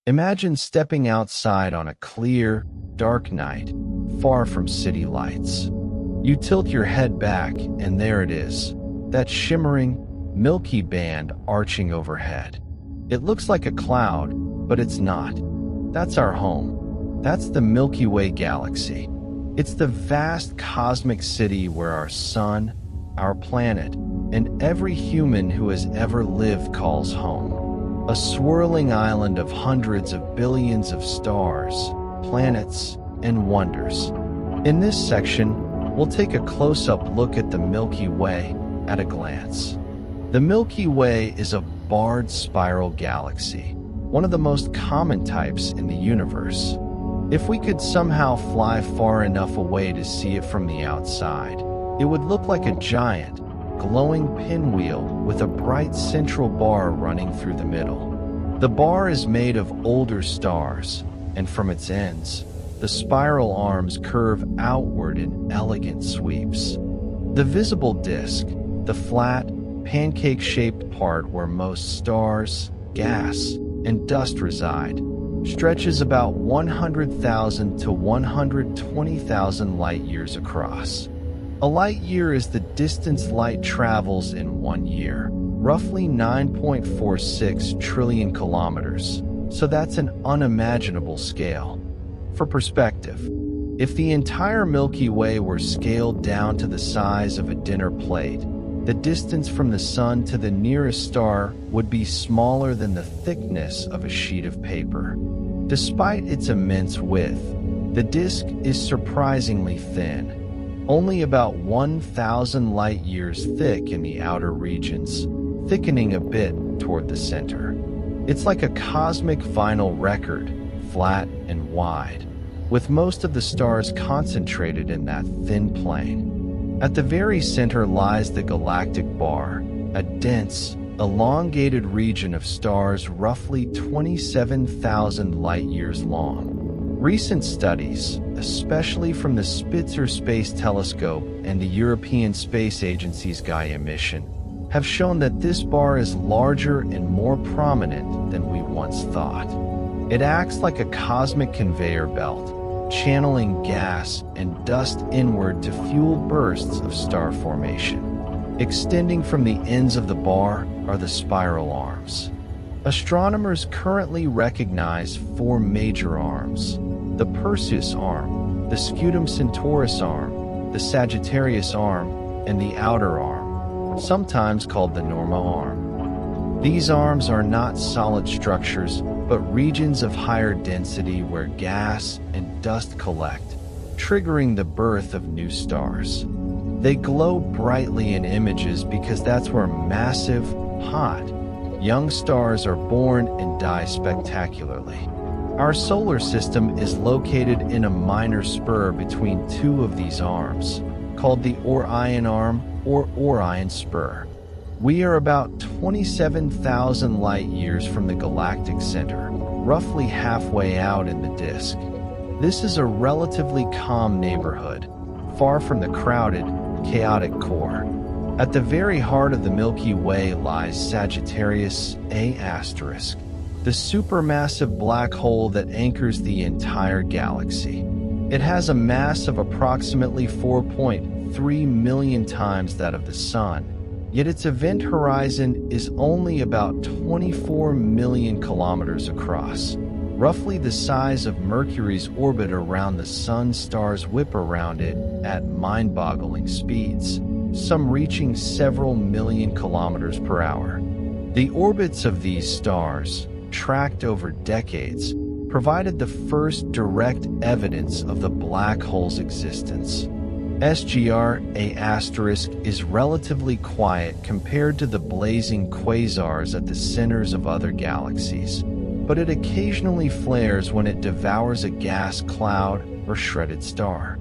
Imagine stepping outside on a clear, dark night, far from city lights. You tilt your head back, and there it is, that shimmering, milky band arching overhead. It looks like a cloud, but it's not. That's our home. That's the Milky Way galaxy. It's the vast cosmic city where our sun, our planet, and every human who has ever lived calls home. A swirling island of hundreds of billions of stars, planets, and wonders. In this section, we'll take a close-up look at the Milky Way at a glance. The Milky Way is a barred spiral galaxy, one of the most common types in the universe. If we could somehow fly far enough away to see it from the outside, it would look like a giant, glowing pinwheel with a bright central bar running through the middle. The bar is made of older stars, and from its ends, the spiral arms curve outward in elegant sweeps. The visible disk, the flat, pancake-shaped part where most stars, gas, and dust reside, stretches about 100,000 to 120,000 light-years across. A light-year is the distance light travels in 1 year, roughly 9.46 trillion kilometers, so that's an unimaginable scale. For perspective, if the entire Milky Way were scaled down to the size of a dinner plate, the distance from the Sun to the nearest star would be smaller than the thickness of a sheet of paper. Despite its immense width, the disk is surprisingly thin, only about 1,000 light-years thick in the outer regions, thickening a bit toward the center. It's like a cosmic vinyl record, flat and wide, with most of the stars concentrated in that thin plane. At the very center lies the galactic bar, a dense, elongated region of stars roughly 27,000 light-years long. Recent studies, especially from the Spitzer Space Telescope and the European Space Agency's Gaia mission, have shown that this bar is larger and more prominent than we once thought. It acts like a cosmic conveyor belt, channeling gas and dust inward to fuel bursts of star formation. Extending from the ends of the bar are the spiral arms. Astronomers currently recognize 4 major arms: the Perseus arm, the Scutum Centaurus arm, the Sagittarius arm, and the outer arm, sometimes called the Norma arm. These arms are not solid structures, but regions of higher density where gas and dust collect, triggering the birth of new stars. They glow brightly in images because that's where massive, hot, young stars are born and die spectacularly. Our solar system is located in a minor spur between 2 of these arms, called the Orion Arm or Orion Spur. We are about 27,000 light-years from the galactic center, roughly halfway out in the disk. This is a relatively calm neighborhood, far from the crowded, chaotic core. At the very heart of the Milky Way lies Sagittarius A*, the supermassive black hole that anchors the entire galaxy. It has a mass of approximately 4.3 million times that of the Sun, yet its event horizon is only about 24 million kilometers across, roughly the size of Mercury's orbit around the Sun. Stars whip around it at mind-boggling speeds, some reaching several million kilometers per hour. The orbits of these stars, tracked over decades, provided the first direct evidence of the black hole's existence. SGR A* is relatively quiet compared to the blazing quasars at the centers of other galaxies, but it occasionally flares when it devours a gas cloud or shredded star.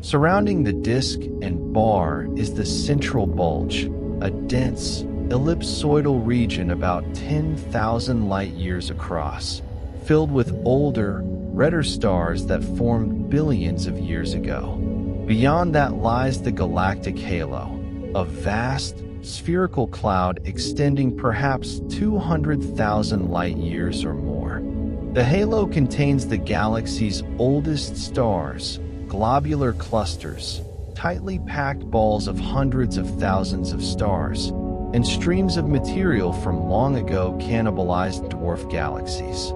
Surrounding the disk and bar is the central bulge, a dense, ellipsoidal region about 10,000 light-years across, filled with older, redder stars that formed billions of years ago. Beyond that lies the galactic halo, a vast, spherical cloud extending perhaps 200,000 light-years or more. The halo contains the galaxy's oldest stars, globular clusters, tightly packed balls of hundreds of thousands of stars, and streams of material from long ago cannibalized dwarf galaxies.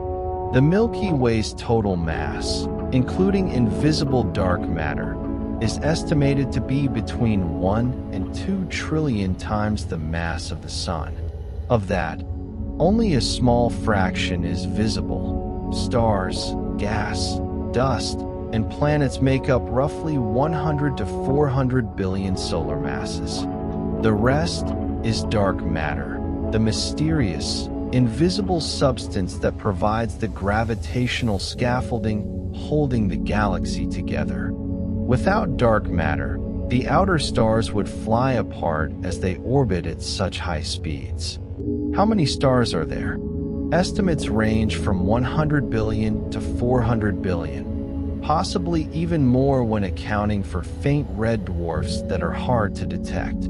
The Milky Way's total mass, including invisible dark matter, is estimated to be between 1 and 2 trillion times the mass of the Sun. Of that, only a small fraction is visible. Stars, gas, dust, and planets make up roughly 100 to 400 billion solar masses. The rest is dark matter, the mysterious, invisible substance that provides the gravitational scaffolding holding the galaxy together. Without dark matter, the outer stars would fly apart as they orbit at such high speeds. How many stars are there? Estimates range from 100 billion to 400 billion, possibly even more when accounting for faint red dwarfs that are hard to detect.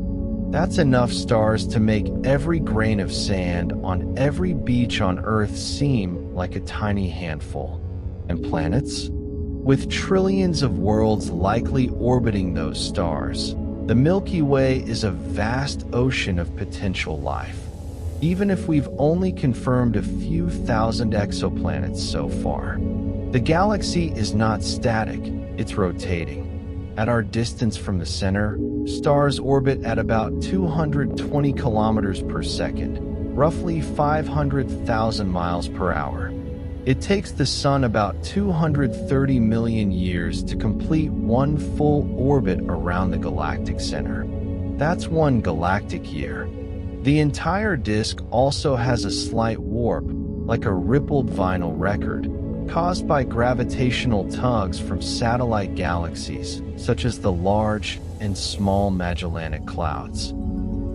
That's enough stars to make every grain of sand on every beach on Earth seem like a tiny handful. And planets? With trillions of worlds likely orbiting those stars, the Milky Way is a vast ocean of potential life, even if we've only confirmed a few thousand exoplanets so far. The galaxy is not static, it's rotating. At our distance from the center, stars orbit at about 220 kilometers per second, roughly 500,000 miles per hour. It takes the Sun about 230 million years to complete one full orbit around the galactic center. That's one galactic year. The entire disk also has a slight warp, like a rippled vinyl record, caused by gravitational tugs from satellite galaxies, such as the Large and Small Magellanic Clouds.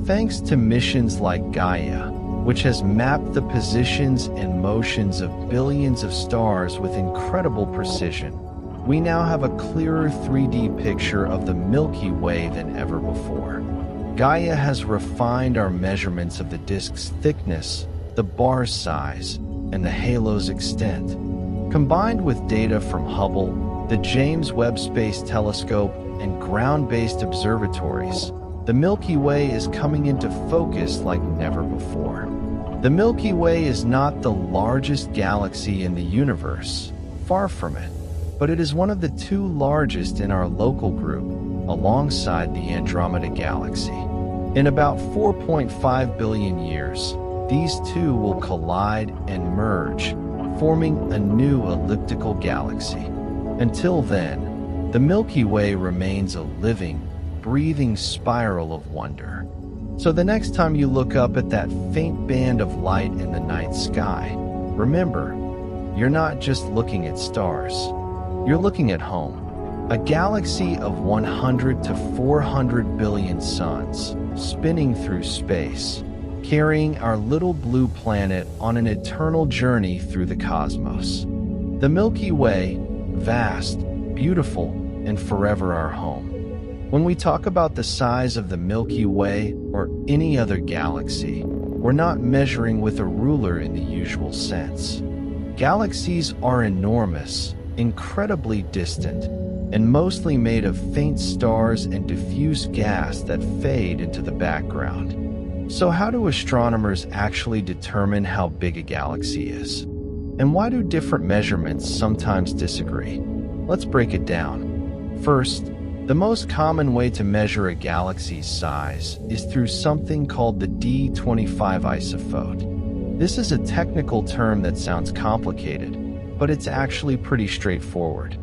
Thanks to missions like Gaia, which has mapped the positions and motions of billions of stars with incredible precision, we now have a clearer 3D picture of the Milky Way than ever before. Gaia has refined our measurements of the disk's thickness, the bar's size, and the halo's extent. Combined with data from Hubble, the James Webb Space Telescope, and ground-based observatories, the Milky Way is coming into focus like never before. The Milky Way is not the largest galaxy in the universe, far from it, but it is one of the two largest in our local group, alongside the Andromeda Galaxy. In about 4.5 billion years, these two will collide and merge, forming a new elliptical galaxy. Until then, the Milky Way remains a living, breathing spiral of wonder. So the next time you look up at that faint band of light in the night sky, remember, you're not just looking at stars. You're looking at home. A galaxy of 100 to 400 billion suns, spinning through space, carrying our little blue planet on an eternal journey through the cosmos. The Milky Way, vast, beautiful, and forever our home. When we talk about the size of the Milky Way or any other galaxy, we're not measuring with a ruler in the usual sense. Galaxies are enormous, incredibly distant, and mostly made of faint stars and diffuse gas that fade into the background. So how do astronomers actually determine how big a galaxy is? And why do different measurements sometimes disagree? Let's break it down. First, the most common way to measure a galaxy's size is through something called the D25 isophote. This is a technical term that sounds complicated, but it's actually pretty straightforward.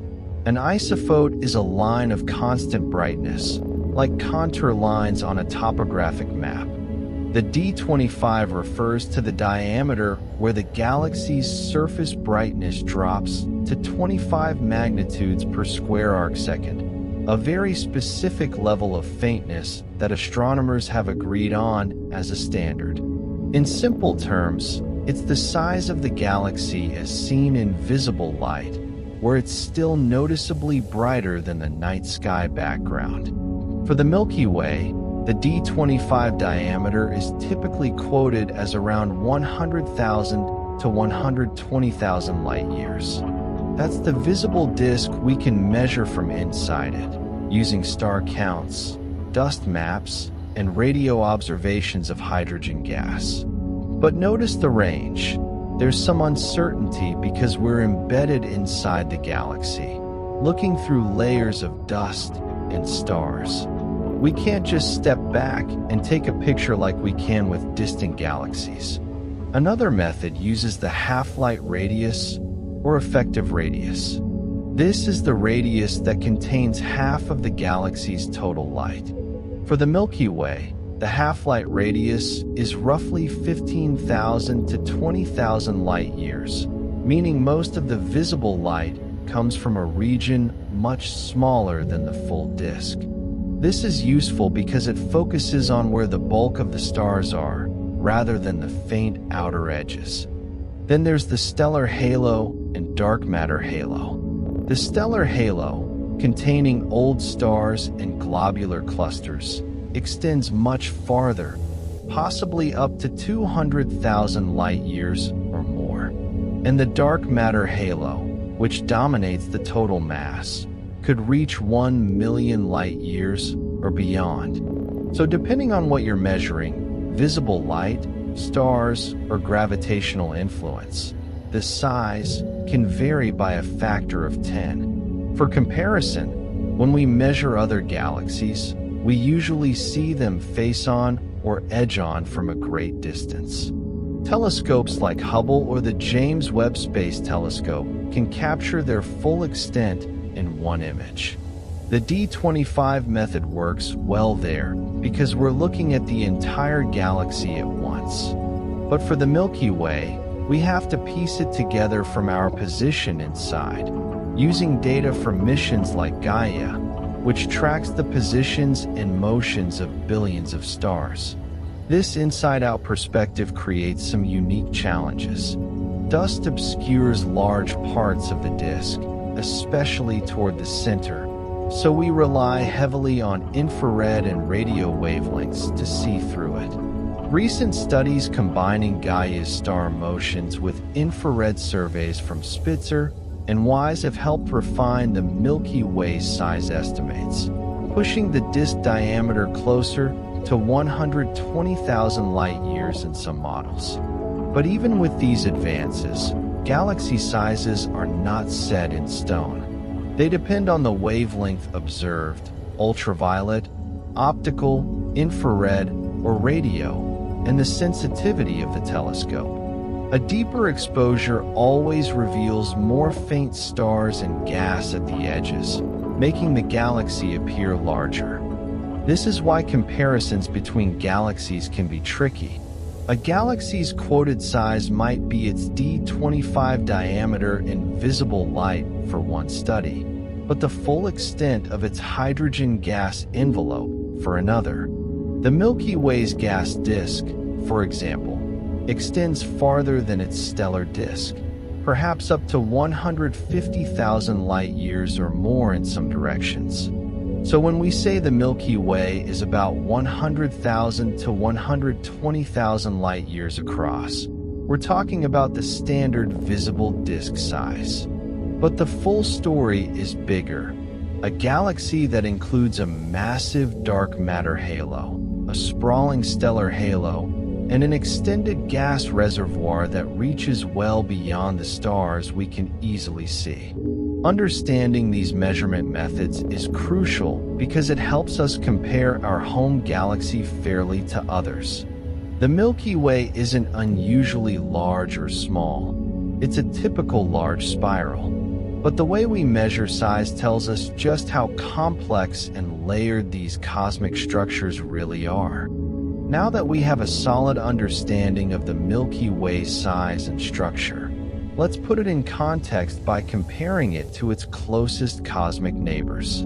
An isophote is a line of constant brightness, like contour lines on a topographic map. The D25 refers to the diameter where the galaxy's surface brightness drops to 25 magnitudes per square arcsecond, a very specific level of faintness that astronomers have agreed on as a standard. In simple terms, it's the size of the galaxy as seen in visible light, where it's still noticeably brighter than the night sky background. For the Milky Way, the D25 diameter is typically quoted as around 100,000 to 120,000 light-years. That's the visible disk we can measure from inside it, using star counts, dust maps, and radio observations of hydrogen gas. But notice the range. There's some uncertainty because we're embedded inside the galaxy, looking through layers of dust and stars. We can't just step back and take a picture like we can with distant galaxies. Another method uses the half-light radius or effective radius. This is the radius that contains half of the galaxy's total light. For the Milky Way, the half-light radius is roughly 15,000 to 20,000 light-years, meaning most of the visible light comes from a region much smaller than the full disk. This is useful because it focuses on where the bulk of the stars are, rather than the faint outer edges. Then there's the stellar halo and dark matter halo. The stellar halo, containing old stars and globular clusters, extends much farther, possibly up to 200,000 light-years or more. And the dark matter halo, which dominates the total mass, could reach 1 million light-years or beyond. So depending on what you're measuring, visible light, stars, or gravitational influence, the size can vary by a factor of 10. For comparison, when we measure other galaxies, we usually see them face on or edge on from a great distance. Telescopes like Hubble or the James Webb Space Telescope can capture their full extent in one image. The D25 method works well there because we're looking at the entire galaxy at once. But for the Milky Way, we have to piece it together from our position inside, using data from missions like Gaia, which tracks the positions and motions of billions of stars. This inside-out perspective creates some unique challenges. Dust obscures large parts of the disk, especially toward the center, so we rely heavily on infrared and radio wavelengths to see through it. Recent studies combining Gaia's star motions with infrared surveys from Spitzer and WISE have helped refine the Milky Way's size estimates, pushing the disk diameter closer to 120,000 light-years in some models. But even with these advances, galaxy sizes are not set in stone. They depend on the wavelength observed, ultraviolet, optical, infrared, or radio, and the sensitivity of the telescope. A deeper exposure always reveals more faint stars and gas at the edges, making the galaxy appear larger. This is why comparisons between galaxies can be tricky. A galaxy's quoted size might be its D25 diameter in visible light for one study, but the full extent of its hydrogen gas envelope for another. The Milky Way's gas disk, for example, extends farther than its stellar disk, perhaps up to 150,000 light-years or more in some directions. So when we say the Milky Way is about 100,000 to 120,000 light-years across, we're talking about the standard visible disk size. But the full story is bigger. A galaxy that includes a massive dark matter halo, a sprawling stellar halo, and an extended gas reservoir that reaches well beyond the stars we can easily see. Understanding these measurement methods is crucial because it helps us compare our home galaxy fairly to others. The Milky Way isn't unusually large or small. It's a typical large spiral. But the way we measure size tells us just how complex and layered these cosmic structures really are. Now that we have a solid understanding of the Milky Way's size and structure, let's put it in context by comparing it to its closest cosmic neighbors.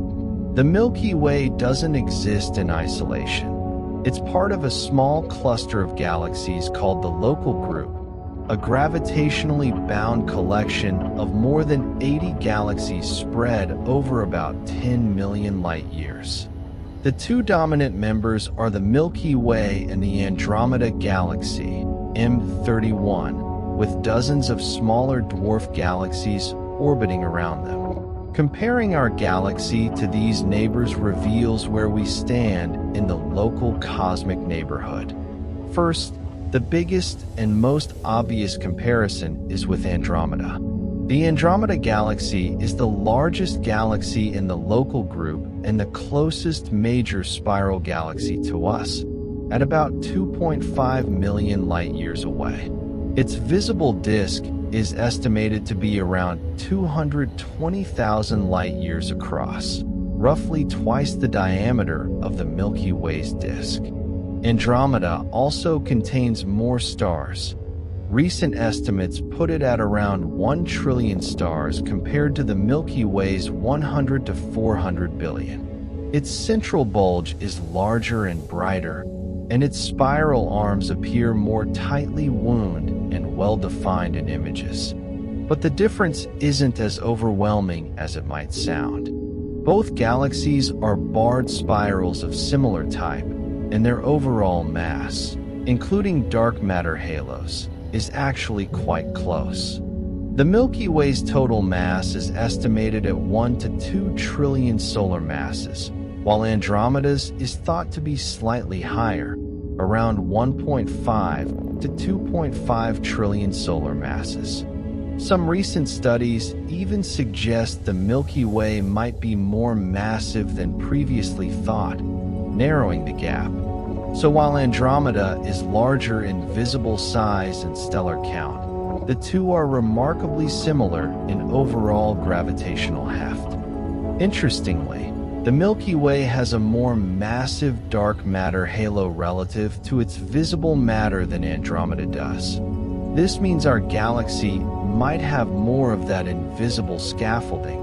The Milky Way doesn't exist in isolation. It's part of a small cluster of galaxies called the Local Group, a gravitationally bound collection of more than 80 galaxies spread over about 10 million light-years. The two dominant members are the Milky Way and the Andromeda Galaxy, M31, with dozens of smaller dwarf galaxies orbiting around them. Comparing our galaxy to these neighbors reveals where we stand in the local cosmic neighborhood. First, the biggest and most obvious comparison is with Andromeda. The Andromeda Galaxy is the largest galaxy in the local group and the closest major spiral galaxy to us, at about 2.5 million light-years away. Its visible disk is estimated to be around 220,000 light-years across, roughly twice the diameter of the Milky Way's disk. Andromeda also contains more stars. Recent estimates put it at around 1 trillion stars compared to the Milky Way's 100 to 400 billion. Its central bulge is larger and brighter, and its spiral arms appear more tightly wound and well-defined in images. But the difference isn't as overwhelming as it might sound. Both galaxies are barred spirals of similar type, and their overall mass, including dark matter halos, is actually quite close. The Milky Way's total mass is estimated at 1 to 2 trillion solar masses, while Andromeda's is thought to be slightly higher, around 1.5 to 2.5 trillion solar masses. Some recent studies even suggest the Milky Way might be more massive than previously thought, narrowing the gap. So while Andromeda is larger in visible size and stellar count, the two are remarkably similar in overall gravitational heft. Interestingly, the Milky Way has a more massive dark matter halo relative to its visible matter than Andromeda does. This means our galaxy might have more of that invisible scaffolding,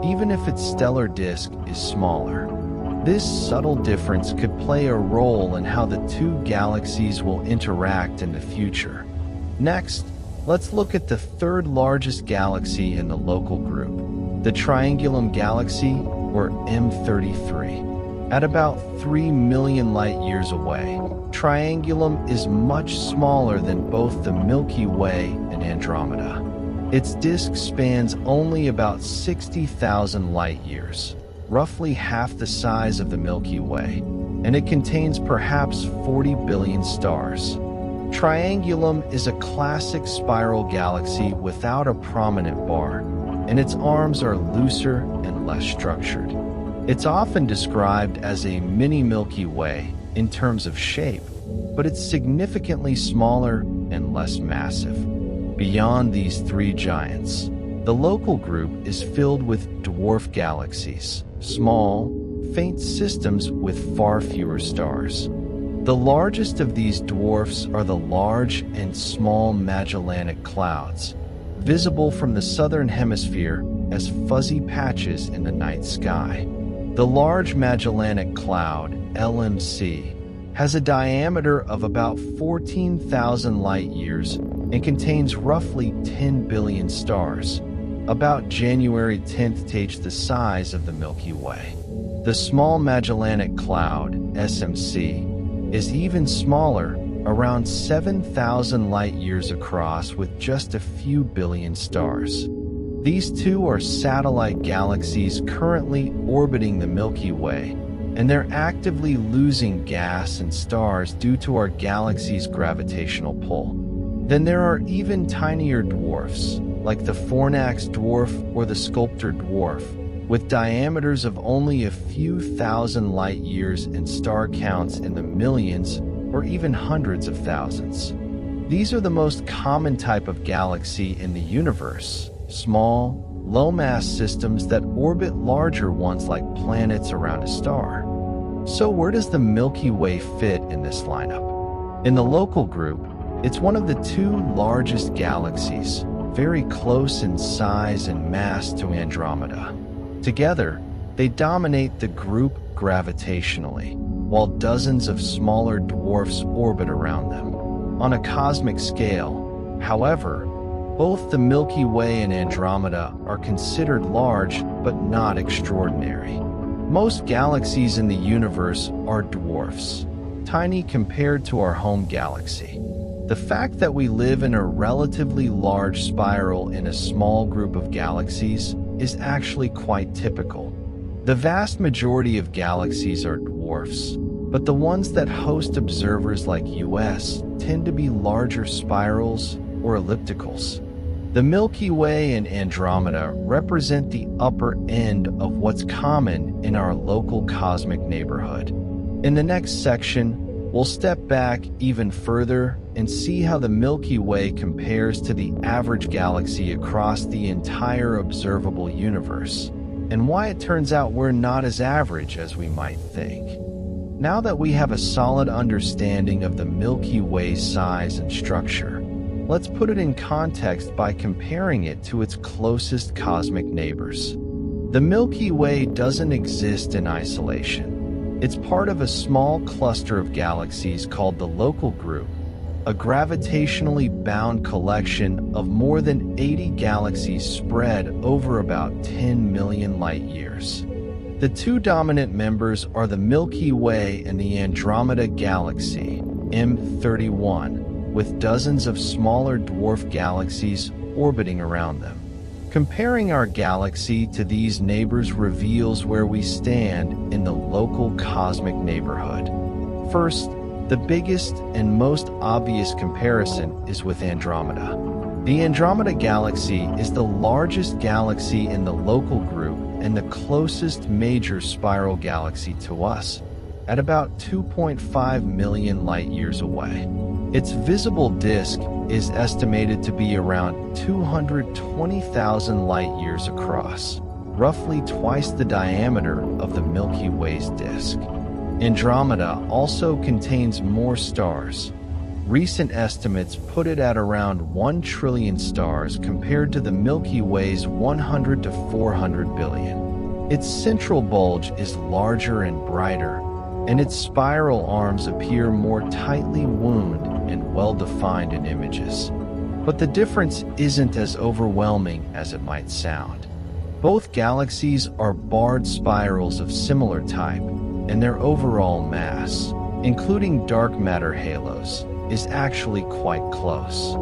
even if its stellar disk is smaller. This subtle difference could play a role in how the two galaxies will interact in the future. Next, let's look at the third largest galaxy in the local group, the Triangulum Galaxy, or M33. At about 3 million light-years away, Triangulum is much smaller than both the Milky Way and Andromeda. Its disk spans only about 60,000 light-years, roughly half the size of the Milky Way, and it contains perhaps 40 billion stars. Triangulum is a classic spiral galaxy without a prominent bar, and its arms are looser and less structured. It's often described as a mini Milky Way in terms of shape, but it's significantly smaller and less massive. Beyond these three giants, the local group is filled with dwarf galaxies, small, faint systems with far fewer stars. The largest of these dwarfs are the Large and Small Magellanic Clouds, visible from the southern hemisphere as fuzzy patches in the night sky. The Large Magellanic Cloud, LMC, has a diameter of about 14,000 light-years and contains roughly 10 billion stars, about January 10th the size of the Milky Way. The Small Magellanic Cloud, SMC, is even smaller, around 7,000 light-years across with just a few billion stars. These two are satellite galaxies currently orbiting the Milky Way, and they're actively losing gas and stars due to our galaxy's gravitational pull. Then there are even tinier dwarfs, like the Fornax dwarf or the Sculptor dwarf, with diameters of only a few thousand light-years and star counts in the millions or even hundreds of thousands. These are the most common type of galaxy in the universe, small, low-mass systems that orbit larger ones like planets around a star. So where does the Milky Way fit in this lineup? In the local group, it's one of the two largest galaxies, very close in size and mass to Andromeda. Together, they dominate the group gravitationally, while dozens of smaller dwarfs orbit around them. On a cosmic scale, however, both the Milky Way and Andromeda are considered large but not extraordinary. Most galaxies in the universe are dwarfs, tiny compared to our home galaxy. The fact that we live in a relatively large spiral in a small group of galaxies is actually quite typical. The vast majority of galaxies are dwarfs, but the ones that host observers like us tend to be larger spirals or ellipticals. The Milky Way and Andromeda represent the upper end of what's common in our local cosmic neighborhood. In the next section, we'll step back even further and see how the Milky Way compares to the average galaxy across the entire observable universe, and why it turns out we're not as average as we might think. Now that we have a solid understanding of the Milky Way's size and structure, let's put it in context by comparing it to its closest cosmic neighbors. The Milky Way doesn't exist in isolation. It's part of a small cluster of galaxies called the Local Group, a gravitationally bound collection of more than 80 galaxies spread over about 10 million light-years. The two dominant members are the Milky Way and the Andromeda Galaxy, M31, with dozens of smaller dwarf galaxies orbiting around them. Comparing our galaxy to these neighbors reveals where we stand in the local cosmic neighborhood. First, the biggest and most obvious comparison is with Andromeda. The Andromeda Galaxy is the largest galaxy in the Local Group and the closest major spiral galaxy to us, at about 2.5 million light-years away. Its visible disk is estimated to be around 220,000 light-years across, roughly twice the diameter of the Milky Way's disk. Andromeda also contains more stars. Recent estimates put it at around 1 trillion stars compared to the Milky Way's 100 to 400 billion. Its central bulge is larger and brighter, and its spiral arms appear more tightly wound and well-defined in images. But the difference isn't as overwhelming as it might sound. Both galaxies are barred spirals of similar type, and their overall mass, including dark matter halos, is actually quite close.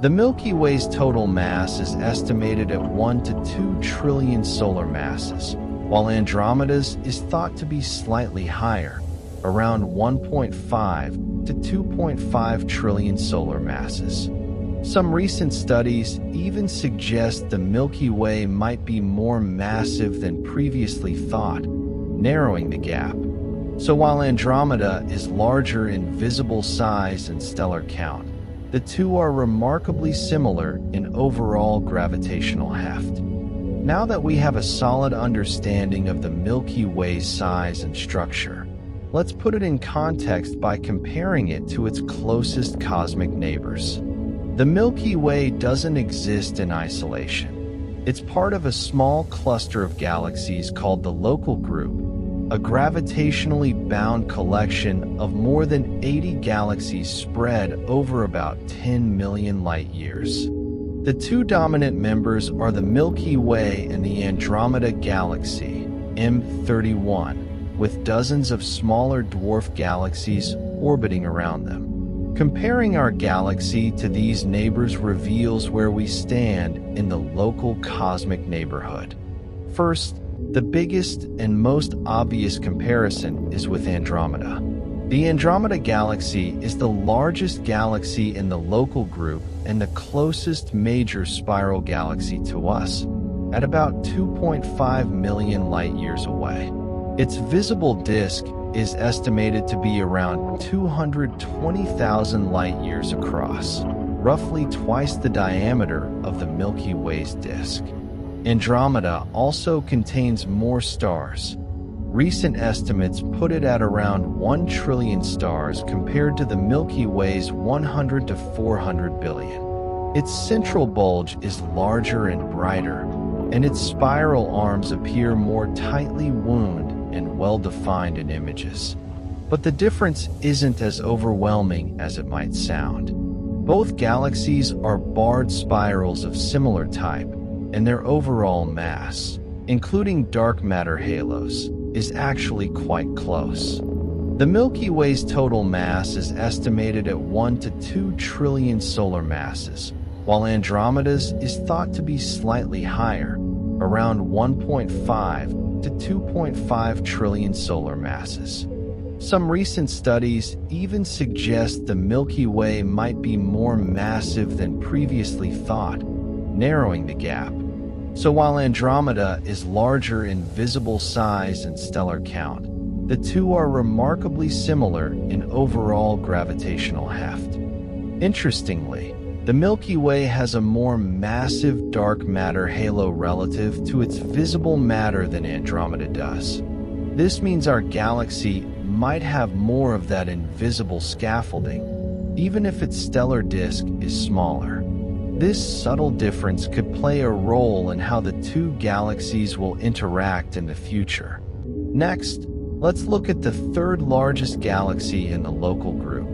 The Milky Way's total mass is estimated at 1 to 2 trillion solar masses, while Andromeda's is thought to be slightly higher, around 1.5 to 2.5 trillion solar masses. Some recent studies even suggest the Milky Way might be more massive than previously thought, narrowing the gap. So while Andromeda is larger in visible size and stellar count, the two are remarkably similar in overall gravitational heft. Now that we have a solid understanding of the Milky Way's size and structure, let's put it in context by comparing it to its closest cosmic neighbors. The Milky Way doesn't exist in isolation. It's part of a small cluster of galaxies called the Local Group, a gravitationally bound collection of more than 80 galaxies spread over about 10 million light-years. The two dominant members are the Milky Way and the Andromeda Galaxy, M31, with dozens of smaller dwarf galaxies orbiting around them. Comparing our galaxy to these neighbors reveals where we stand in the local cosmic neighborhood. First, the biggest and most obvious comparison is with Andromeda. The Andromeda Galaxy is the largest galaxy in the Local Group and the closest major spiral galaxy to us, at about 2.5 million light-years away. Its visible disk is estimated to be around 220,000 light-years across, roughly twice the diameter of the Milky Way's disk. Andromeda also contains more stars. Recent estimates put it at around 1 trillion stars compared to the Milky Way's 100 to 400 billion. Its central bulge is larger and brighter, and its spiral arms appear more tightly wound and well-defined in images. But the difference isn't as overwhelming as it might sound. Both galaxies are barred spirals of similar type, and their overall mass, including dark matter halos, is actually quite close. The Milky Way's total mass is estimated at 1 to 2 trillion solar masses, while Andromeda's is thought to be slightly higher, around 1.5 to 2.5 trillion solar masses. Some recent studies even suggest the Milky Way might be more massive than previously thought, narrowing the gap. So while Andromeda is larger in visible size and stellar count, the two are remarkably similar in overall gravitational heft. Interestingly, the Milky Way has a more massive dark matter halo relative to its visible matter than Andromeda does. This means our galaxy might have more of that invisible scaffolding, even if its stellar disk is smaller. This subtle difference could play a role in how the two galaxies will interact in the future. Next, let's look at the third largest galaxy in the local group,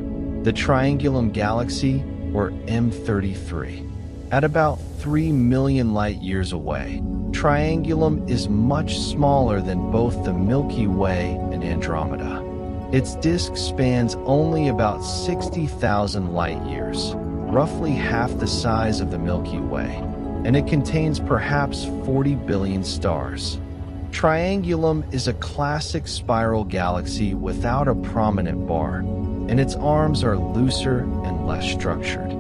the Triangulum Galaxy, or M33. At about 3 million light-years away, Triangulum is much smaller than both the Milky Way and Andromeda. Its disk spans only about 60,000 light-years, roughly half the size of the Milky Way, and it contains perhaps 40 billion stars. Triangulum is a classic spiral galaxy without a prominent bar, and its arms are looser and less structured.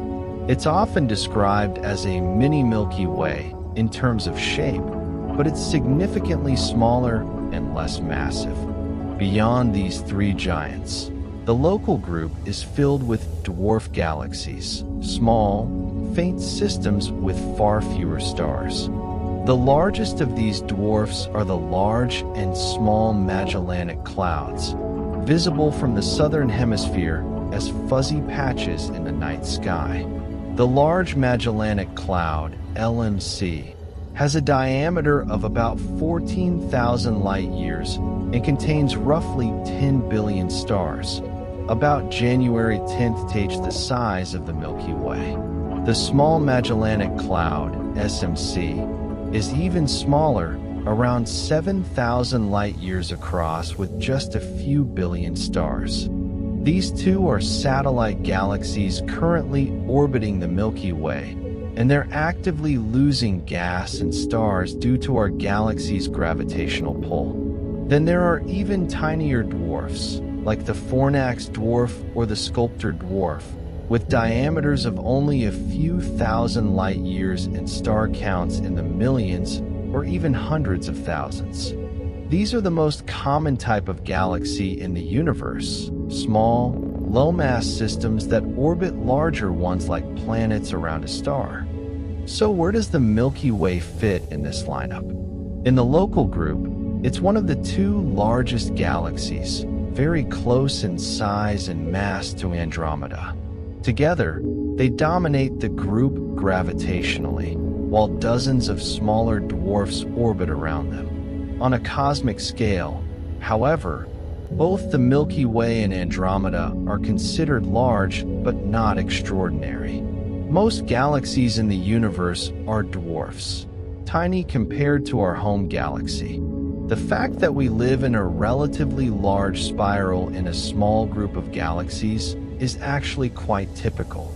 It's often described as a mini Milky Way in terms of shape, but it's significantly smaller and less massive. Beyond these three giants, the local group is filled with dwarf galaxies, small, faint systems with far fewer stars. The largest of these dwarfs are the Large and Small Magellanic Clouds, visible from the southern hemisphere as fuzzy patches in the night sky. The Large Magellanic Cloud, LMC, has a diameter of about 14,000 light-years and contains roughly 10 billion stars, about January 10th the size of the Milky Way. The Small Magellanic Cloud, SMC, is even smaller, around 7,000 light-years across with just a few billion stars. These two are satellite galaxies currently orbiting the Milky Way, and they're actively losing gas and stars due to our galaxy's gravitational pull. Then there are even tinier dwarfs, like the Fornax dwarf or the Sculptor dwarf, with diameters of only a few thousand light-years and star counts in the millions or even hundreds of thousands. These are the most common type of galaxy in the universe, small, low-mass systems that orbit larger ones like planets around a star. So where does the Milky Way fit in this lineup? In the local group, it's one of the two largest galaxies, very close in size and mass to Andromeda. Together, they dominate the group gravitationally, while dozens of smaller dwarfs orbit around them. On a cosmic scale, however, both the Milky Way and Andromeda are considered large but not extraordinary. Most galaxies in the universe are dwarfs, tiny compared to our home galaxy. The fact that we live in a relatively large spiral in a small group of galaxies is actually quite typical.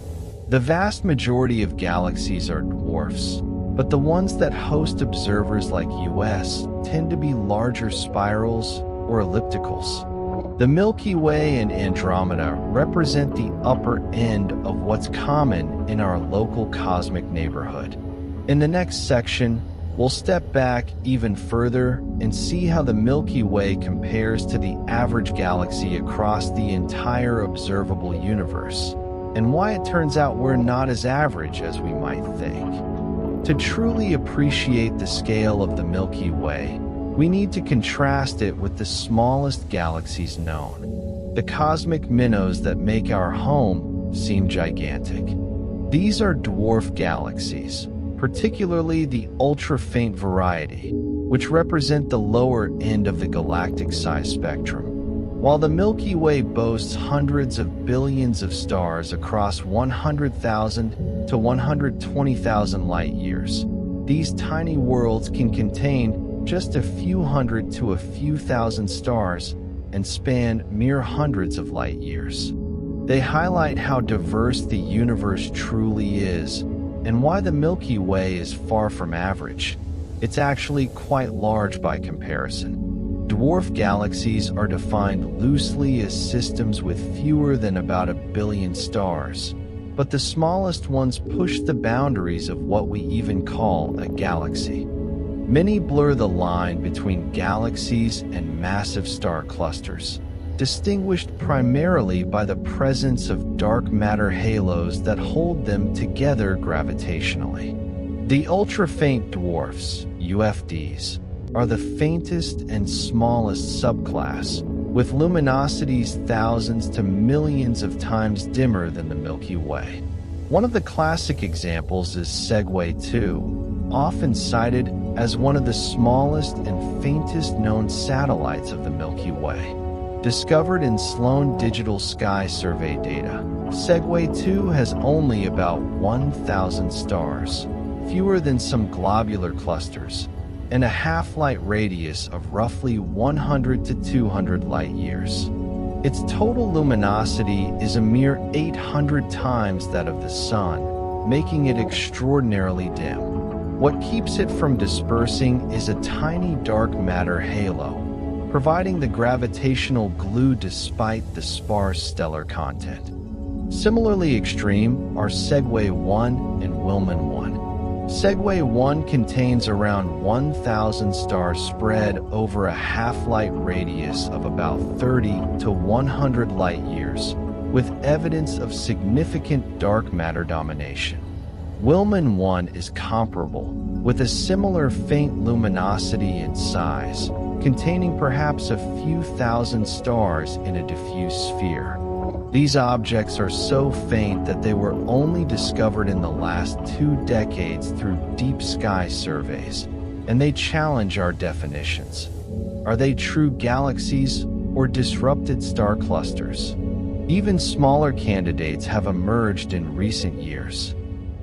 The vast majority of galaxies are dwarfs, but the ones that host observers like US tend to be larger spirals or ellipticals. The Milky Way and Andromeda represent the upper end of what's common in our local cosmic neighborhood. In the next section, we'll step back even further and see how the Milky Way compares to the average galaxy across the entire observable universe, and why it turns out we're not as average as we might think. To truly appreciate the scale of the Milky Way, we need to contrast it with the smallest galaxies known, the cosmic minnows that make our home seem gigantic. These are dwarf galaxies, particularly the ultra-faint variety, which represent the lower end of the galactic size spectrum. While the Milky Way boasts hundreds of billions of stars across 100,000 to 120,000 light-years, these tiny worlds can contain just a few hundred to a few thousand stars, and span mere hundreds of light years. They highlight how diverse the universe truly is and why the Milky Way is far from average. It's actually quite large by comparison. Dwarf galaxies are defined loosely as systems with fewer than about 1 billion stars, but the smallest ones push the boundaries of what we even call a galaxy. Many blur the line between galaxies and massive star clusters, distinguished primarily by the presence of dark matter halos that hold them together gravitationally. The ultra-faint dwarfs, UFDs, are the faintest and smallest subclass, with luminosities thousands to millions of times dimmer than the Milky Way. One of the classic examples is Segue 2, often cited as one of the smallest and faintest known satellites of the Milky Way. Discovered in Sloan Digital Sky Survey data, Segue 2 has only about 1,000 stars, fewer than some globular clusters, and a half-light radius of roughly 100 to 200 light-years. Its total luminosity is a mere 800 times that of the Sun, making it extraordinarily dim. What keeps it from dispersing is a tiny dark matter halo, providing the gravitational glue despite the sparse stellar content. Similarly extreme are Segue 1 and Willman 1. Segue 1 contains around 1,000 stars spread over a half-light radius of about 30 to 100 light-years, with evidence of significant dark matter domination. Willman 1 is comparable, with a similar faint luminosity and size, containing perhaps a few thousand stars in a diffuse sphere. These objects are so faint that they were only discovered in the last 2 decades through deep sky surveys, and they challenge our definitions. Are they true galaxies or disrupted star clusters? Even smaller candidates have emerged in recent years.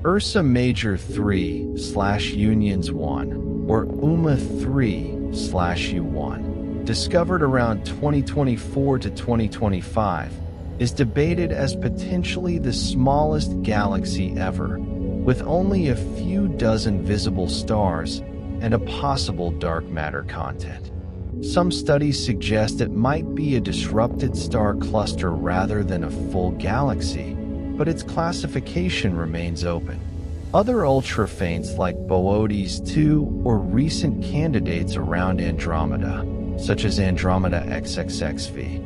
Ursa Major 3/Unions 1, or UMA 3/U1, discovered around 2024 to 2025, is debated as potentially the smallest galaxy ever, with only a few dozen visible stars and a possible dark matter content. Some studies suggest it might be a disrupted star cluster rather than a full galaxy, but its classification remains open. Other ultra-faints like Boötes 2 or recent candidates around Andromeda, such as Andromeda XXXV,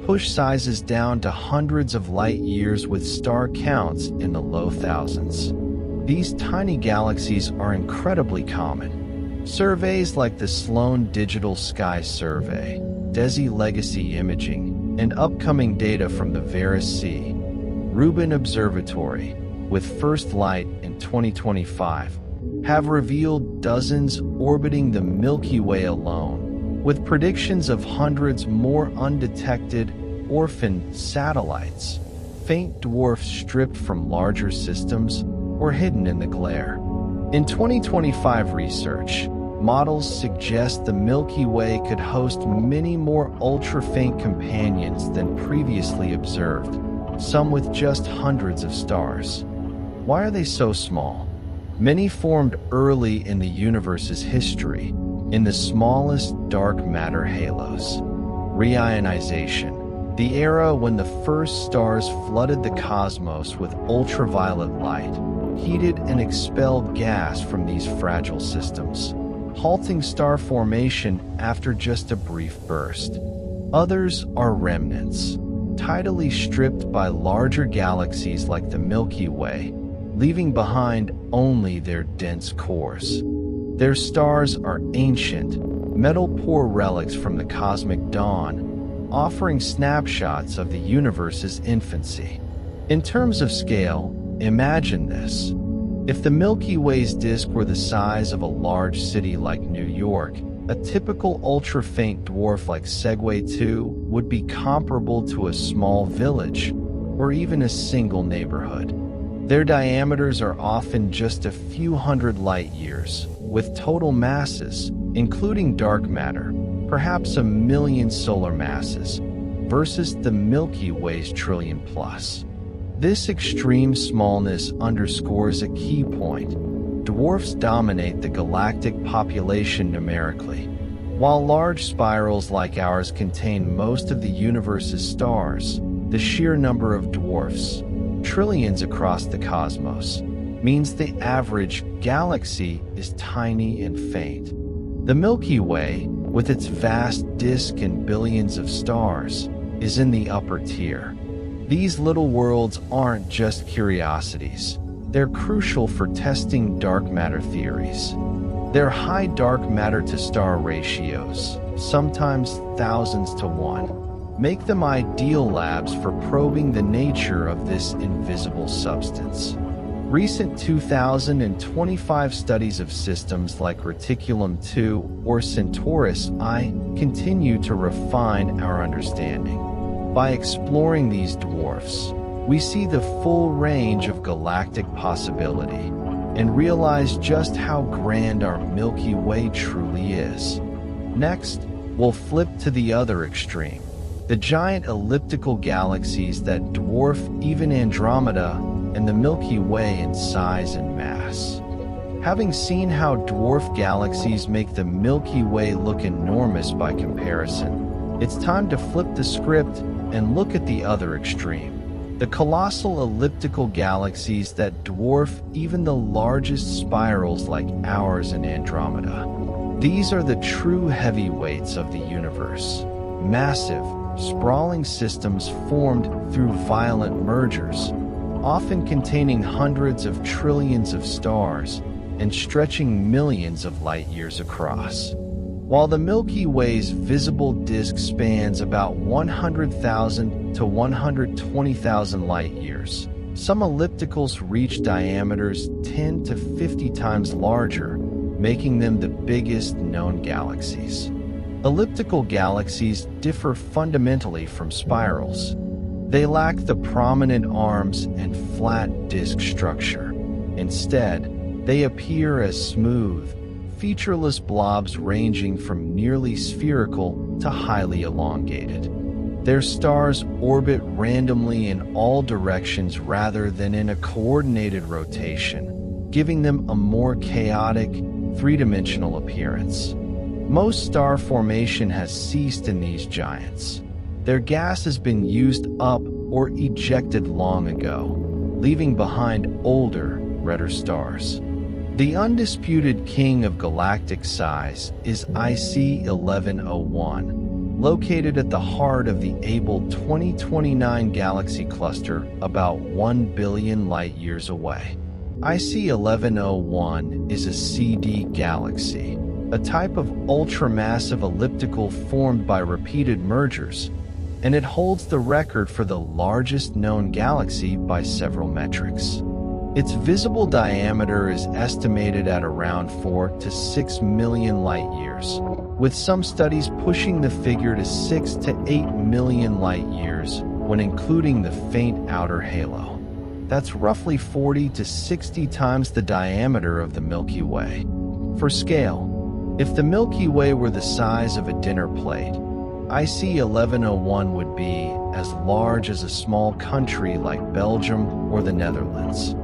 push sizes down to hundreds of light-years with star counts in the low thousands. These tiny galaxies are incredibly common. Surveys like the Sloan Digital Sky Survey, DESI Legacy Imaging, and upcoming data from the Vera-C Rubin Observatory, with first light in 2025, have revealed dozens orbiting the Milky Way alone, with predictions of hundreds more undetected orphan satellites, faint dwarfs stripped from larger systems or hidden in the glare. In 2025 research, models suggest the Milky Way could host many more ultra-faint companions than previously observed, some with just hundreds of stars. Why are they so small? Many formed early in the universe's history, in the smallest dark matter halos. Reionization, the era when the first stars flooded the cosmos with ultraviolet light, heated and expelled gas from these fragile systems, halting star formation after just a brief burst. Others are remnants, tidally stripped by larger galaxies like the Milky Way, leaving behind only their dense cores. Their stars are ancient, metal-poor relics from the cosmic dawn, offering snapshots of the universe's infancy. In terms of scale, imagine this. If the Milky Way's disk were the size of a large city like New York, a typical ultra-faint dwarf like Segue 2 would be comparable to a small village, or even a single neighborhood. Their diameters are often just a few hundred light-years, with total masses, including dark matter, perhaps 1 million solar masses, versus the Milky Way's trillion plus. This extreme smallness underscores a key point. Dwarfs dominate the galactic population numerically. While large spirals like ours contain most of the universe's stars, the sheer number of dwarfs, trillions across the cosmos, means the average galaxy is tiny and faint. The Milky Way, with its vast disk and billions of stars, is in the upper tier. These little worlds aren't just curiosities. They're crucial for testing dark matter theories. Their high dark matter-to-star ratios, sometimes thousands to 1, make them ideal labs for probing the nature of this invisible substance. Recent 2025 studies of systems like Reticulum 2 or Centaurus I continue to refine our understanding. By exploring these dwarfs, we see the full range of galactic possibility and realize just how grand our Milky Way truly is. Next, we'll flip to the other extreme, the giant elliptical galaxies that dwarf even Andromeda and the Milky Way in size and mass. Having seen how dwarf galaxies make the Milky Way look enormous by comparison, it's time to flip the script and look at the other extreme, the colossal elliptical galaxies that dwarf even the largest spirals like ours in Andromeda. These are the true heavyweights of the universe, massive, sprawling systems formed through violent mergers, often containing hundreds of trillions of stars and stretching millions of light-years across. While the Milky Way's visible disk spans about 100,000 to 120,000 light-years, some ellipticals reach diameters 10 to 50 times larger, making them the biggest known galaxies. Elliptical galaxies differ fundamentally from spirals. They lack the prominent arms and flat disk structure. Instead, they appear as smooth, featureless blobs ranging from nearly spherical to highly elongated. Their stars orbit randomly in all directions rather than in a coordinated rotation, giving them a more chaotic, three-dimensional appearance. Most star formation has ceased in these giants. Their gas has been used up or ejected long ago, leaving behind older, redder stars. The undisputed king of galactic size is IC 1101, located at the heart of the Able 2029 galaxy cluster about 1 billion light-years away. IC 1101 is a CD galaxy, a type of ultramassive elliptical formed by repeated mergers, and it holds the record for the largest known galaxy by several metrics. Its visible diameter is estimated at around 4 to 6 million light-years, with some studies pushing the figure to 6 to 8 million light-years when including the faint outer halo. That's roughly 40 to 60 times the diameter of the Milky Way. For scale, if the Milky Way were the size of a dinner plate, IC 1101 would be as large as a small country like Belgium or the Netherlands.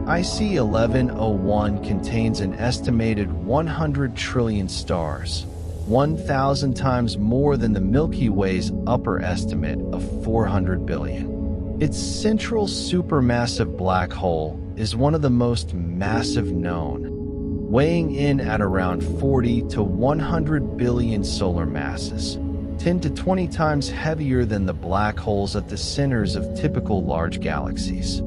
IC 1101 contains an estimated 100 trillion stars, 1,000 times more than the Milky Way's upper estimate of 400 billion. Its central supermassive black hole is one of the most massive known, weighing in at around 40 to 100 billion solar masses, 10 to 20 times heavier than the black holes at the centers of typical large galaxies.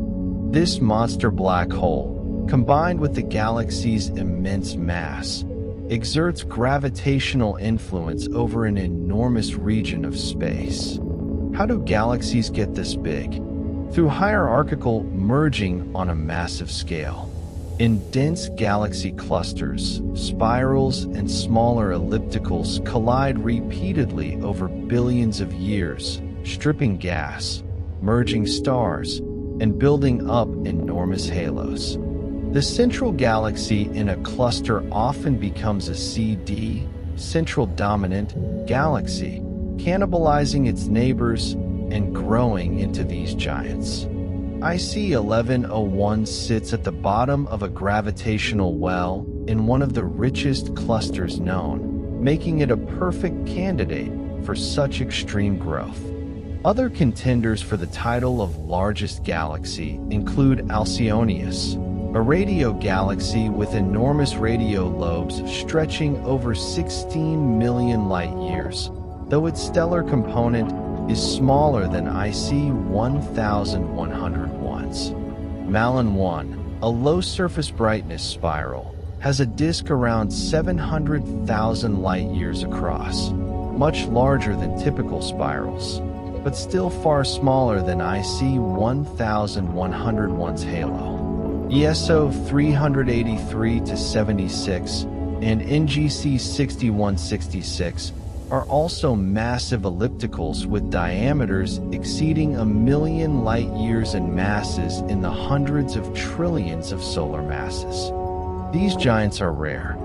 This monster black hole, combined with the galaxy's immense mass, exerts gravitational influence over an enormous region of space. How do galaxies get this big? Through hierarchical merging on a massive scale. In dense galaxy clusters, spirals and smaller ellipticals collide repeatedly over billions of years, stripping gas, merging stars, and building up enormous halos. The central galaxy in a cluster often becomes a CD, central dominant, galaxy, cannibalizing its neighbors and growing into these giants. IC 1101 sits at the bottom of a gravitational well in one of the richest clusters known, making it a perfect candidate for such extreme growth. Other contenders for the title of largest galaxy include Alcyoneus, a radio galaxy with enormous radio lobes stretching over 16 million light-years, though its stellar component is smaller than IC 1101's. Malin 1, a low-surface brightness spiral, has a disk around 700,000 light-years across, much larger than typical spirals, but still far smaller than IC 1101's halo. ESO 383-76 and NGC 6166 are also massive ellipticals with diameters exceeding 1 million light-years and masses in the hundreds of trillions of solar masses. These giants are rare.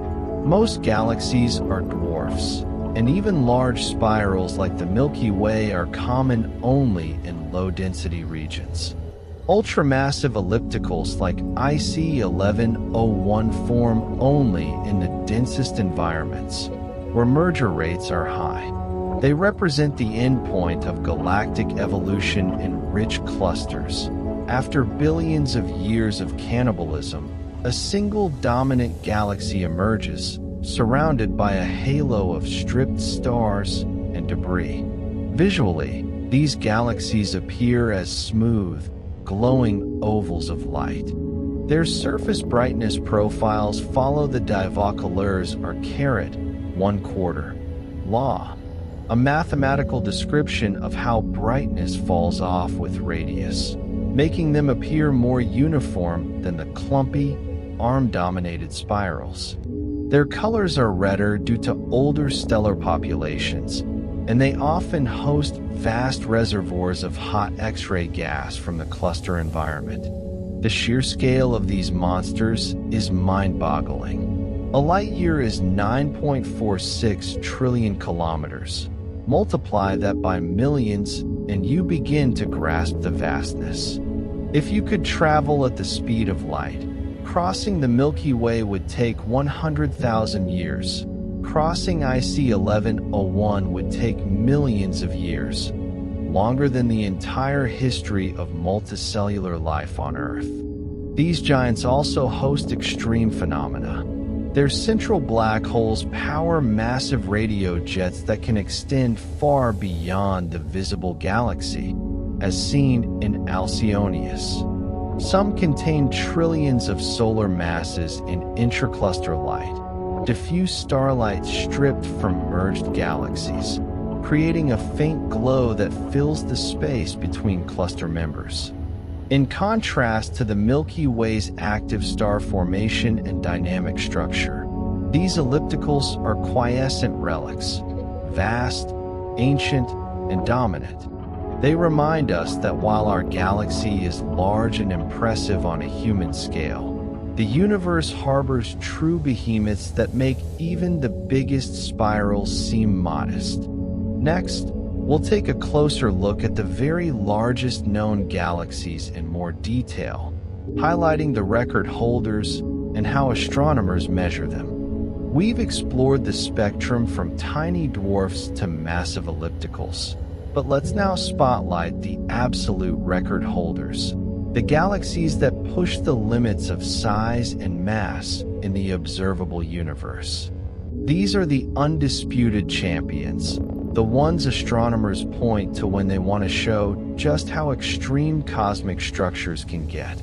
Most galaxies are dwarfs, and even large spirals like the Milky Way are common only in low-density regions. Ultramassive ellipticals like IC 1101 form only in the densest environments, where merger rates are high. They represent the endpoint of galactic evolution in rich clusters. After billions of years of cannibalism, a single dominant galaxy emerges, surrounded by a halo of stripped stars and debris. Visually, these galaxies appear as smooth, glowing ovals of light. Their surface brightness profiles follow the Dwarfs or carat 1/4 law, a mathematical description of how brightness falls off with radius, making them appear more uniform than the clumpy, arm-dominated spirals. Their colors are redder due to older stellar populations, and they often host vast reservoirs of hot X-ray gas from the cluster environment. The sheer scale of these monsters is mind-boggling. A light-year is 9.46 trillion kilometers. Multiply that by millions, and you begin to grasp the vastness. If you could travel at the speed of light, crossing the Milky Way would take 100,000 years. Crossing IC 1101 would take millions of years, longer than the entire history of multicellular life on Earth. These giants also host extreme phenomena. Their central black holes power massive radio jets that can extend far beyond the visible galaxy, as seen in Alcyoneus. Some contain trillions of solar masses in intracluster light, diffuse starlight stripped from merged galaxies, creating a faint glow that fills the space between cluster members. In contrast to the Milky Way's active star formation and dynamic structure, these ellipticals are quiescent relics, vast, ancient, and dominant. They remind us that while our galaxy is large and impressive on a human scale, the universe harbors true behemoths that make even the biggest spirals seem modest. Next, we'll take a closer look at the very largest known galaxies in more detail, highlighting the record holders and how astronomers measure them. We've explored the spectrum from tiny dwarfs to massive ellipticals, but let's now spotlight the absolute record holders, the galaxies that push the limits of size and mass in the observable universe. These are the undisputed champions, the ones astronomers point to when they want to show just how extreme cosmic structures can get.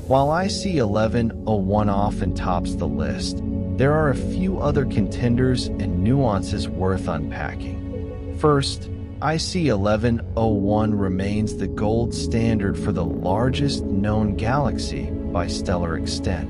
While IC 1101 often tops the list, there are a few other contenders and nuances worth unpacking. First, IC 1101 remains the gold standard for the largest known galaxy by stellar extent.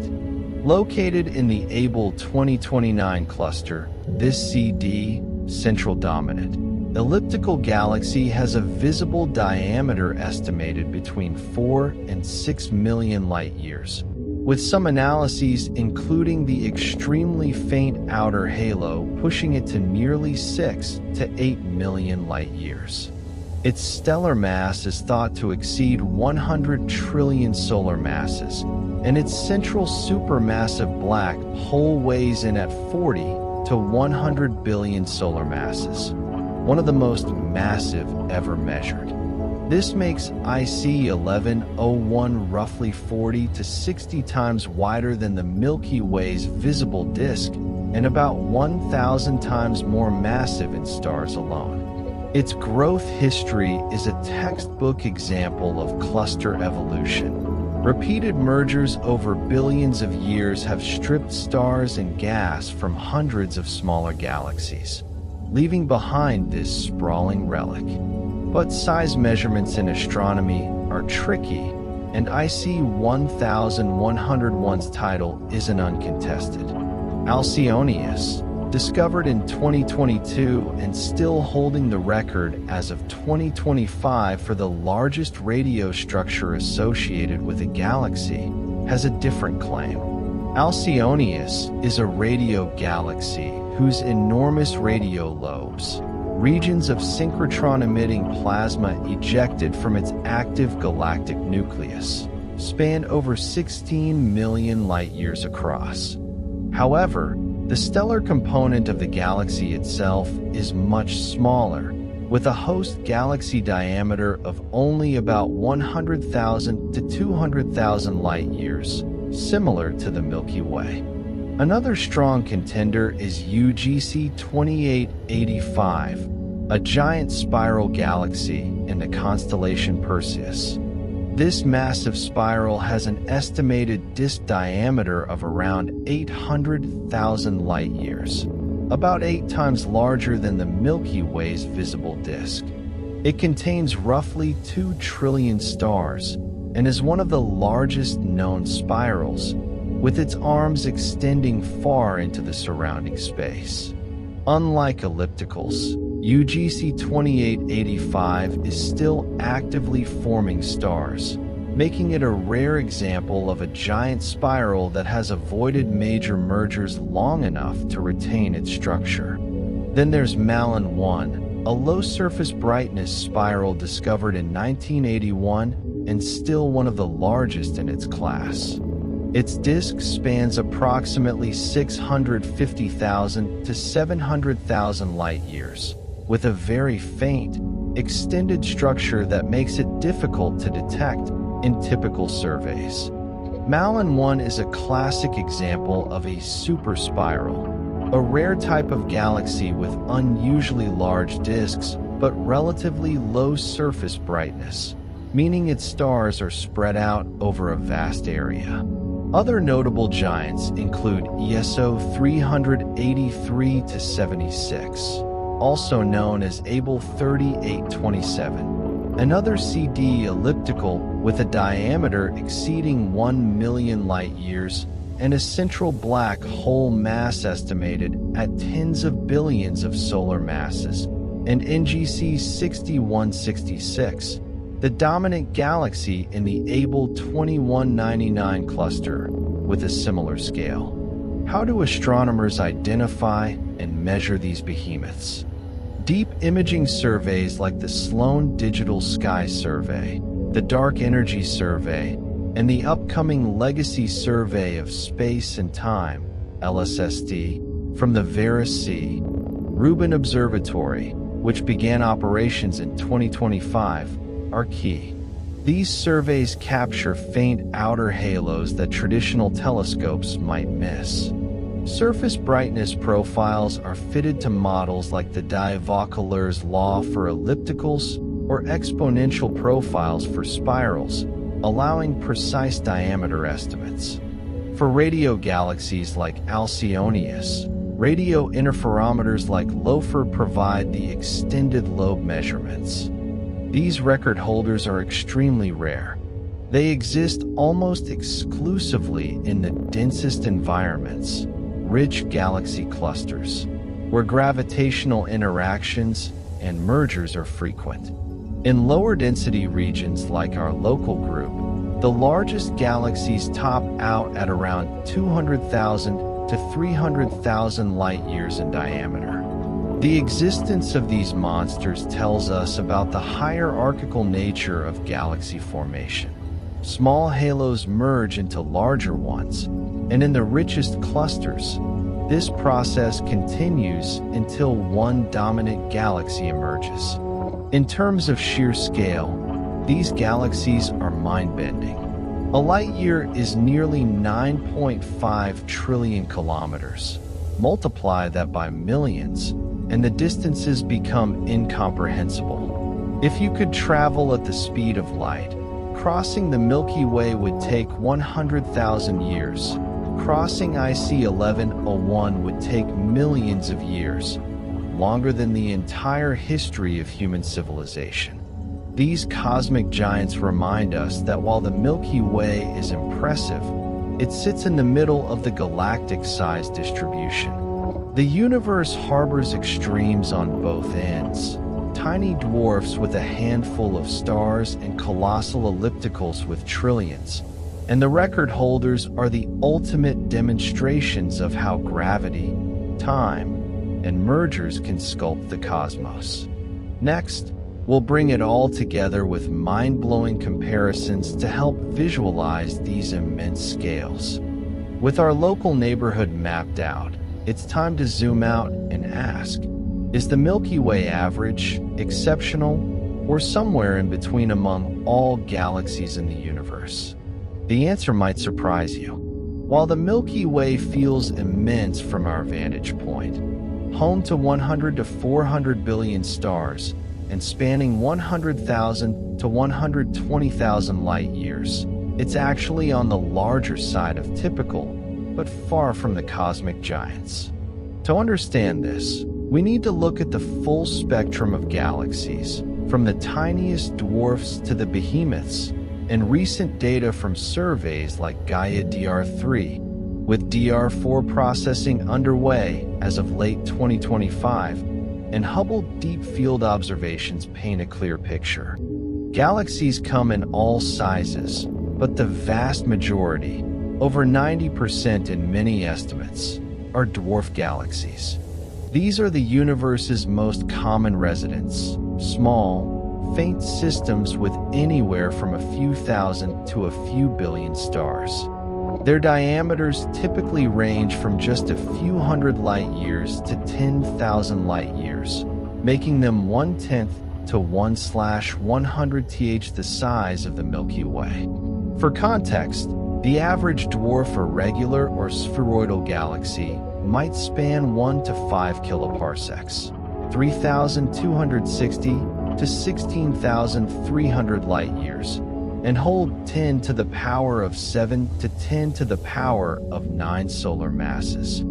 Located in the Able 2029 cluster, this CD, central dominant, elliptical galaxy has a visible diameter estimated between 4 and 6 million light-years, with some analyses including the extremely faint outer halo pushing it to nearly 6 to 8 million light-years. Its stellar mass is thought to exceed 100 trillion solar masses, and its central supermassive black hole weighs in at 40 to 100 billion solar masses, one of the most massive ever measured. This makes IC 1101 roughly 40 to 60 times wider than the Milky Way's visible disk and about 1,000 times more massive in stars alone. Its growth history is a textbook example of cluster evolution. Repeated mergers over billions of years have stripped stars and gas from hundreds of smaller galaxies, leaving behind this sprawling relic. But size measurements in astronomy are tricky, and IC 1101's title isn't uncontested. Alcyoneus, discovered in 2022 and still holding the record as of 2025 for the largest radio structure associated with a galaxy, has a different claim. Alcyoneus is a radio galaxy whose enormous radio lobes, regions of synchrotron-emitting plasma ejected from its active galactic nucleus, span over 16 million light-years across. However, the stellar component of the galaxy itself is much smaller, with a host galaxy diameter of only about 100,000 to 200,000 light-years, similar to the Milky Way. Another strong contender is UGC 2885, a giant spiral galaxy in the constellation Perseus. This massive spiral has an estimated disk diameter of around 800,000 light-years, about 8 times larger than the Milky Way's visible disk. It contains roughly 2 trillion stars and is one of the largest known spirals, with its arms extending far into the surrounding space. Unlike ellipticals, UGC 2885 is still actively forming stars, making it a rare example of a giant spiral that has avoided major mergers long enough to retain its structure. Then there's Malin 1, a low-surface brightness spiral discovered in 1981 and still one of the largest in its class. Its disk spans approximately 650,000 to 700,000 light-years, with a very faint, extended structure that makes it difficult to detect in typical surveys. Malin 1 is a classic example of a superspiral, a rare type of galaxy with unusually large disks but relatively low surface brightness, meaning its stars are spread out over a vast area. Other notable giants include ESO 383-76, also known as Able 3827, another CD elliptical with a diameter exceeding 1 million light-years and a central black hole mass estimated at tens of billions of solar masses, and NGC 6166, the dominant galaxy in the Able 2199 cluster, with a similar scale. How do astronomers identify and measure these behemoths? Deep imaging surveys like the Sloan Digital Sky Survey, the Dark Energy Survey, and the upcoming Legacy Survey of Space and Time, LSST, from the Vera C. Rubin Observatory, which began operations in 2025, are key. These surveys capture faint outer halos that traditional telescopes might miss. Surface brightness profiles are fitted to models like the Diophilus law for ellipticals or exponential profiles for spirals, allowing precise diameter estimates. For radio galaxies like Alcyoneus, radio interferometers like LOFR provide the extended lobe measurements. These record holders are extremely rare. They exist almost exclusively in the densest environments, rich galaxy clusters, where gravitational interactions and mergers are frequent. In lower density regions like our local group, The largest galaxies top out at around 200,000 to 300,000 light-years in diameter. The existence of these monsters tells us about the hierarchical nature of galaxy formation. Small halos merge into larger ones, and in the richest clusters, this process continues until one dominant galaxy emerges. In terms of sheer scale, these galaxies are mind-bending. A light-year is nearly 9.5 trillion kilometers. Multiply that by millions, and the distances become incomprehensible. If you could travel at the speed of light, crossing the Milky Way would take 100,000 years. Crossing IC 1101 would take millions of years, longer than the entire history of human civilization. These cosmic giants remind us that while the Milky Way is impressive, it sits in the middle of the galactic size distribution. The universe harbors extremes on both ends: tiny dwarfs with a handful of stars and colossal ellipticals with trillions. And the record holders are the ultimate demonstrations of how gravity, time, and mergers can sculpt the cosmos. Next, we'll bring it all together with mind-blowing comparisons to help visualize these immense scales. With our local neighborhood mapped out, it's time to zoom out and ask, is the Milky Way average, exceptional, or somewhere in between among all galaxies in the universe? The answer might surprise you. While the Milky Way feels immense from our vantage point, home to 100 to 400 billion stars, and spanning 100,000 to 120,000 light-years, it's actually on the larger side of typical, but far from the cosmic giants. To understand this, we need to look at the full spectrum of galaxies, from the tiniest dwarfs to the behemoths, and recent data from surveys like Gaia DR3, with DR4 processing underway as of late 2025, and Hubble Deep Field observations paint a clear picture. Galaxies come in all sizes, but the vast majority, over 90% in many estimates, are dwarf galaxies. These are the universe's most common residents, small, faint systems with anywhere from a few thousand to a few billion stars. Their diameters typically range from just a few hundred light-years to 10,000 light-years, making them 1/10 to 1/100th the size of the Milky Way. For context, the average dwarf or regular or spheroidal galaxy might span 1 to 5 kiloparsecs, 3,260 to 16,300 light-years, and hold 10 to the power of 7 to 10 to the power of 9 solar masses,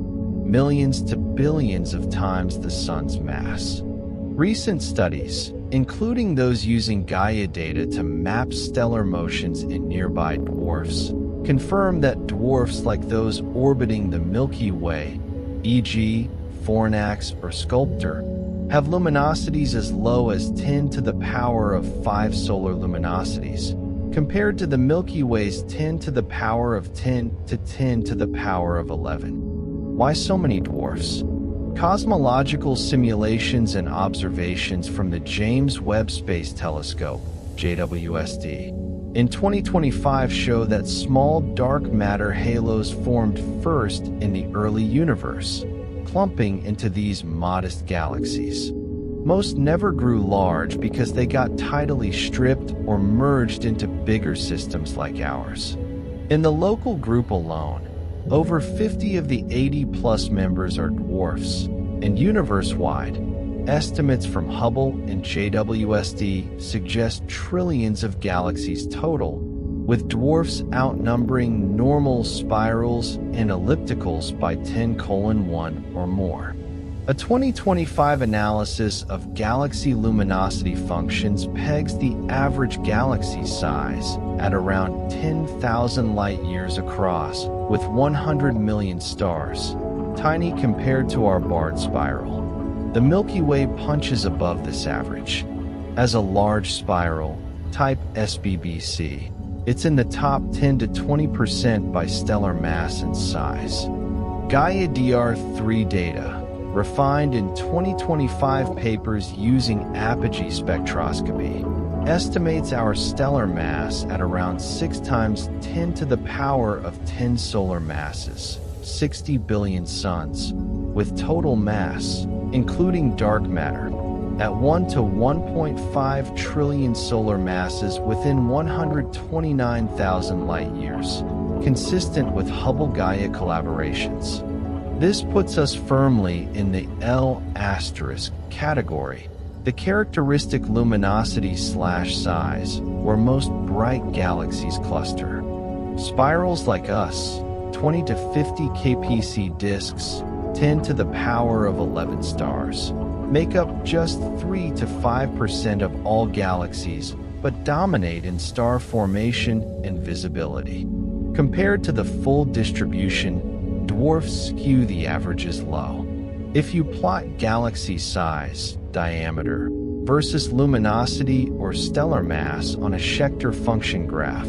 millions to billions of times the Sun's mass. Recent studies, including those using Gaia data to map stellar motions in nearby dwarfs, confirm that dwarfs like those orbiting the Milky Way, e.g., Fornax or Sculptor, have luminosities as low as 10 to the power of 5 solar luminosities, compared to the Milky Way's 10 to the power of 10 to 10 to the power of 11. Why so many dwarfs? Cosmological simulations and observations from the James Webb Space Telescope, JWST, in 2025 show that small dark matter halos formed first in the early universe, clumping into these modest galaxies. Most never grew large because they got tidally stripped or merged into bigger systems like ours. In the local group alone, over 50 of the 80-plus members are dwarfs, and universe-wide, estimates from Hubble and JWST suggest trillions of galaxies total, with dwarfs outnumbering normal spirals and ellipticals by 10:1 or more. A 2025 analysis of galaxy luminosity functions pegs the average galaxy size at around 10,000 light-years across, with 100 million stars, tiny compared to our barred spiral. The Milky Way punches above this average. As a large spiral, type SBBC, It's in the top 10 to 20% by stellar mass and size. Gaia DR3 data, refined in 2025 papers using apogee spectroscopy, estimates our stellar mass at around 6 times 10 to the power of 10 solar masses, 60 billion suns, with total mass, including dark matter, at 1 to 1.5 trillion solar masses within 129,000 light-years, consistent with Hubble Gaia collaborations. This puts us firmly in the L** category, the characteristic luminosity/size where most bright galaxies cluster. Spirals like us, 20 to 50 kpc disks, 10 to the power of 11 stars, make up just 3 to 5% of all galaxies, but dominate in star formation and visibility. Compared to the full distribution, dwarfs skew the averages low. If you plot galaxy size, diameter, versus luminosity or stellar mass on a Schechter function graph,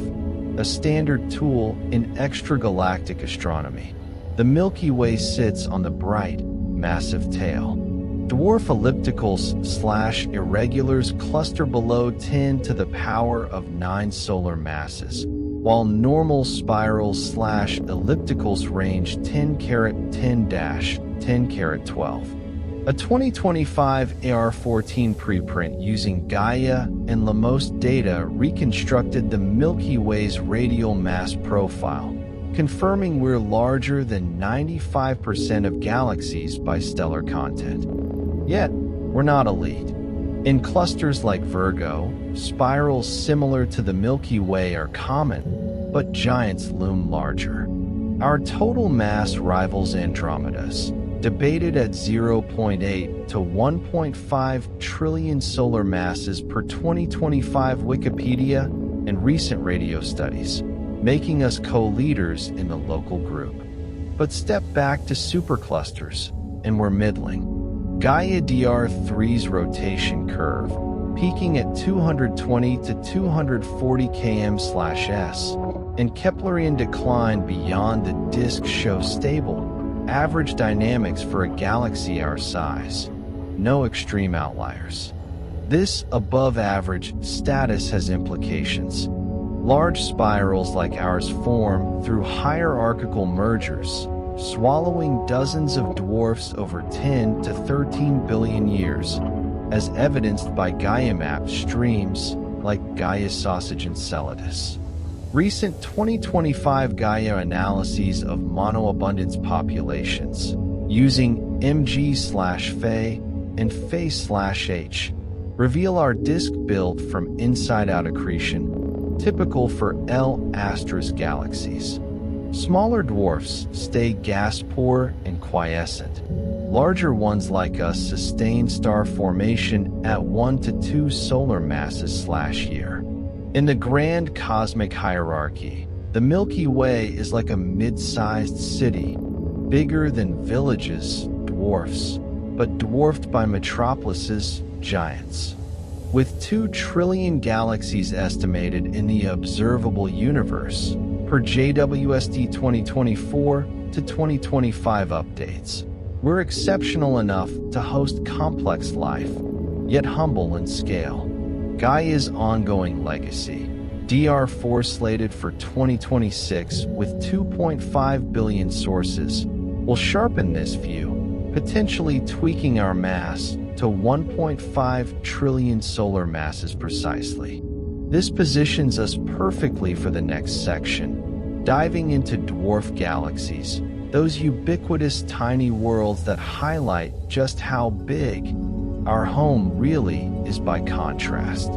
a standard tool in extragalactic astronomy, the Milky Way sits on the bright, massive tail. Dwarf ellipticals/irregulars cluster below 10 to the power of 9 solar masses, while normal spirals/ellipticals range 10-10-10-12. A 2025 AR-14 preprint using Gaia and LaMOST data reconstructed the Milky Way's radial mass profile, confirming we're larger than 95% of galaxies by stellar content. Yet, we're not elite. In clusters like Virgo, spirals similar to the Milky Way are common, but giants loom larger. Our total mass rivals Andromeda's, debated at 0.8 to 1.5 trillion solar masses per 2025 Wikipedia and recent radio studies, making us co-leaders in the local group. But step back to superclusters, and we're middling. Gaia DR3's rotation curve, peaking at 220 to 240 km/s, and Keplerian decline beyond the disk show stable, average dynamics for a galaxy our size. No extreme outliers. This above-average status has implications. Large spirals like ours form through hierarchical mergers, swallowing dozens of dwarfs over 10 to 13 billion years, as evidenced by Gaia-mapped streams like Gaia Sausage Enceladus. Recent 2025 Gaia analyses of monoabundance populations, using MG/Fe and Fe/H, reveal our disk built from inside-out accretion, typical for L* galaxies. Smaller dwarfs stay gas-poor and quiescent. Larger ones like us sustain star formation at 1 to 2 solar masses/year. In the grand cosmic hierarchy, the Milky Way is like a mid-sized city, bigger than villages, dwarfs, but dwarfed by metropolises, giants. With 2 trillion galaxies estimated in the observable universe, per JWST 2024 to 2025 updates, we're exceptional enough to host complex life, yet humble in scale. Gaia's ongoing legacy, DR4 slated for 2026 with 2.5 billion sources, will sharpen this view, potentially tweaking our mass to 1.5 trillion solar masses precisely. This positions us perfectly for the next section, diving into dwarf galaxies, those ubiquitous tiny worlds that highlight just how big our home really is by contrast.